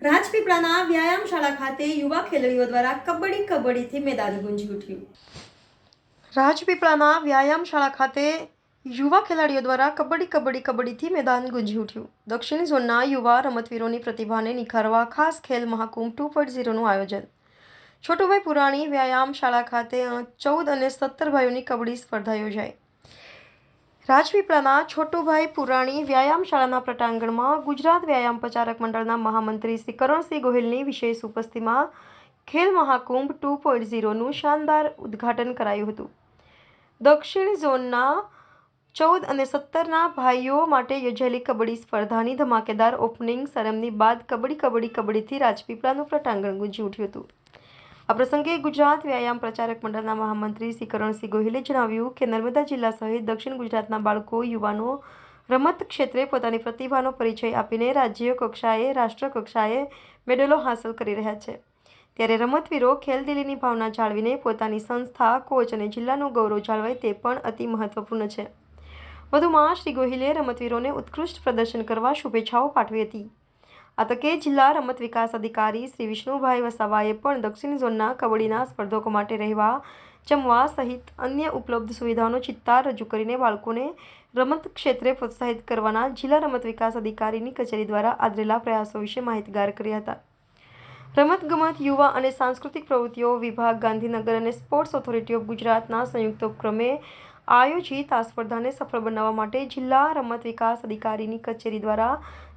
રાજપીપળાના વ્યાયામશાળા ખાતે યુવા ખેલાડીઓ દ્વારા કબડ્ડીથી મેદાન ગુંજી ઉઠ્યું। રાજપીપળાના વ્યાયામશાળા ખાતે યુવા ખેલાડીઓ દ્વારા કબડ્ડીથી મેદાન ગુંજી ઉઠ્યું। દક્ષિણ ઝોનના યુવા રમતવીરોની પ્રતિભાને નિખારવા ખાસ ખેલ મહાકુંભ 2.0નું આયોજન। છોટુભાઈ પુરાણી વ્યાયામશાળા ખાતે 14 અને 17 ભાઈઓની કબડ્ડી સ્પર્ધા યોજાઈ। રાજપીપળાના છોટુભાઈ પુરાણી વ્યાયામશાળાના પટાંગણમાં ગુજરાત વ્યાયામ પ્રચારક મંડળના મહામંત્રી શ્રી કરણસિંહ ગોહિલની વિશેષ ઉપસ્થિતિમાં ખેલ મહાકુંભ 2.0નું શાનદાર ઉદ્ઘાટન કરાયું હતું। દક્ષિણ ઝોનના 14 અને 17ના ભાઈઓ માટે યોજાયેલી કબડ્ડી સ્પર્ધાની ધમાકેદાર ઓપનિંગ સેરેમની બાદ કબડ્ડીથી રાજપીપળાનું પટાંગણ ગુંજી ઉઠ્યું હતું। આ પ્રસંગે ગુજરાત વ્યાયામ પ્રચારક મંડળના મહામંત્રી શ્રી કરણસિંહ ગોહિલે જણાવ્યું કે નર્મદા જિલ્લા સહિત દક્ષિણ ગુજરાતના બાળકો યુવાનો રમત ક્ષેત્રે પોતાની પ્રતિભાનો પરિચય આપીને રાજ્ય કક્ષાએ રાષ્ટ્ર કક્ષાએ મેડલો હાંસલ કરી રહ્યા છે। ત્યારે રમતવીરો ખેલદિલીની ભાવના જાળવીને પોતાની સંસ્થા કોચ અને જિલ્લાનું ગૌરવ જાળવે તે પણ અતિ મહત્વપૂર્ણ છે। વધુમાં શ્રી ગોહિલે રમતવીરોને ઉત્કૃષ્ટ પ્રદર્શન કરવા શુભેચ્છાઓ પાઠવી હતી। આ તકે જિલ્લા રમત વિકાસ અધિકારી શ્રી વિષ્ણુભાઈ વસાવાએ પણ દક્ષિણ ઝોનના કબડ્ડીના સ્પર્ધકો માટે રહેવા જમવા સહિત અન્ય ઉપલબ્ધ સુવિધાઓનો ચિત્તાર રજૂ કરીને બાળકોને રમત ક્ષેત્રે પ્રોત્સાહિત કરવાના જિલ્લા રમત વિકાસ અધિકારીની કચેરી દ્વારા આદરેલા પ્રયાસો વિશે માહિતગાર કર્યા હતા। રમતગમત યુવા અને સાંસ્કૃતિક પ્રવૃત્તિઓ વિભાગ ગાંધીનગર અને સ્પોર્ટ્સ ઓથોરિટી ઓફ ગુજરાતના સંયુક્ત ઉપક્રમે આયોજિત આ સ્પર્ધાને સફળ બનાવવા માટે જિલ્લા રમત વિકાસ અધિકારીની કચેરી દ્વારા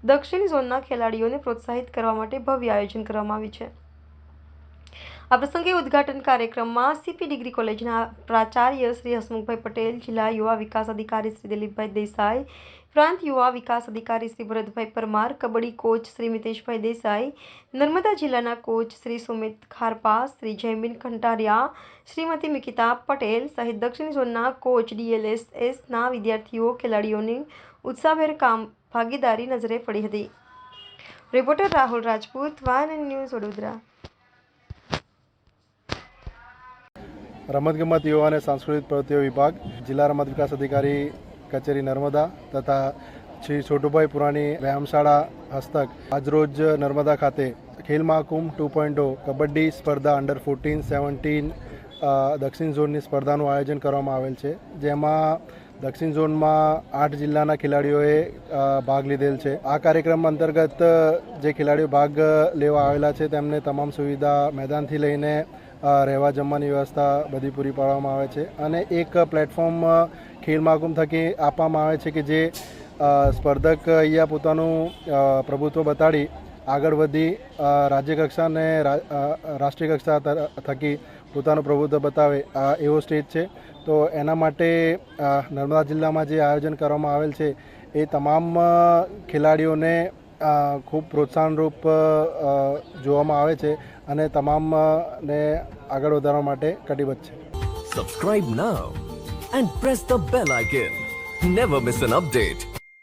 દક્ષિણ ઝોનના ખેલાડીઓને પ્રોત્સાહિત કરવા માટે ભવ્ય આયોજન કરવામાં આવ્યું છે। આ પ્રસંગે ઉદ્ઘાટન કાર્યક્રમમાં સીપી ડિગ્રી કોલેજના પ્રાચાર્ય શ્રી હસમુખભાઈ પટેલ, જિલ્લા યુવા વિકાસ અધિકારી શ્રી દિલીપભાઈ દેસાઈ, પ્રાંત યુવા વિકાસ અધિકારી શ્રી ભરતભાઈ પરમાર, કબડ્ડી કોચ શ્રી મિતેશભાઈ દેસાઈ, નર્મદા જિલ્લાના કોચ શ્રી સુમિત ખારપા, શ્રી જયમીન કંટારિયા, શ્રીમતી મિકિતા પટેલ સહિત દક્ષિણ ઝોનના કોચ DLSSના વિદ્યાર્થીઓ ખેલાડીઓની ઉત્સાહભેર ભાગીદારી નજરે પડી હતી। Reporter Rahul Rajput, van news, Vadodara. રમતગમત યુવા અને સાંસ્કૃતિક પ્રવૃત્તિઓ વિભાગ, જિલ્લા રમત વિકાસ અધિકારી કચેરી નર્મદા તથા શ્રી છોટુભાઈ પુરાણી વ્યાયામશાળા હસ્તક આજરોજ નર્મદા ખાતે ખેલ મહાકુંભ 2.0 કબડ્ડી સ્પર્ધા અંડર 14-17 દક્ષિણ ઝોનની સ્પર્ધાનું આયોજન કરવામાં આવેલ છે, જેમાં દક્ષિણ ઝોનમાં 8 જિલ્લાના ખેલાડીઓએ ભાગ લીધેલ છે। આ કાર્યક્રમ અંતર્ગત જે ખેલાડીઓ ભાગ લેવા આવેલા છે તેમને તમામ સુવિધા મેદાનથી લઈને રહેવા જમવાની વ્યવસ્થા બધી પૂરી પાડવામાં આવે છે અને એક પ્લેટફોર્મ ખેલ મહાકુંભ થકી આપવામાં આવે છે કે જે સ્પર્ધક અહીંયા પોતાનું પ્રભુત્વ બતાડી આગળ વધી રાજ્યકક્ષા અને રાષ્ટ્રીય કક્ષા થકી પોતાનું પ્રભુત્વ બતાવે એવો સ્ટેજ છે। તો એના માટે નર્મદા જિલ્લામાં જે આયોજન કરવામાં આવેલ છે એ તમામ ખેલાડીઓને ખૂબ પ્રોત્સાહનરૂપ જોવામાં આવે છે અને તમામને આગળ વધારવા માટે કટિબદ્ધ છે। Subscribe now and press the bell icon. Never miss an update.